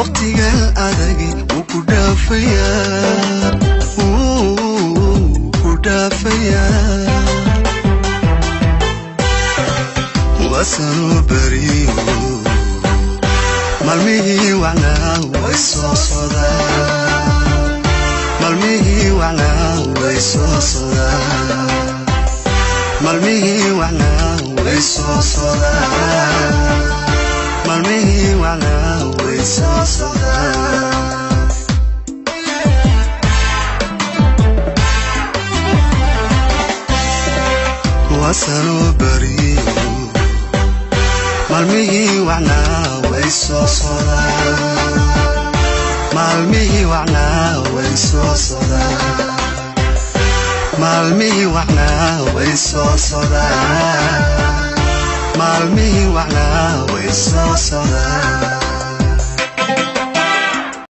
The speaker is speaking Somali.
waqtiga adagi uu ku dhaafaya wasanu bariyo malmihi wana way soo sodaan malmihi wana way soo sodaan malmihi wana way soo sodaan malmihi wana way soo sodaan wasanu bariyo malmihi wana way soo sodaan malmihi wana way soo sodaan malmihi wana way soo sodaan malmihi wana way soo sodaan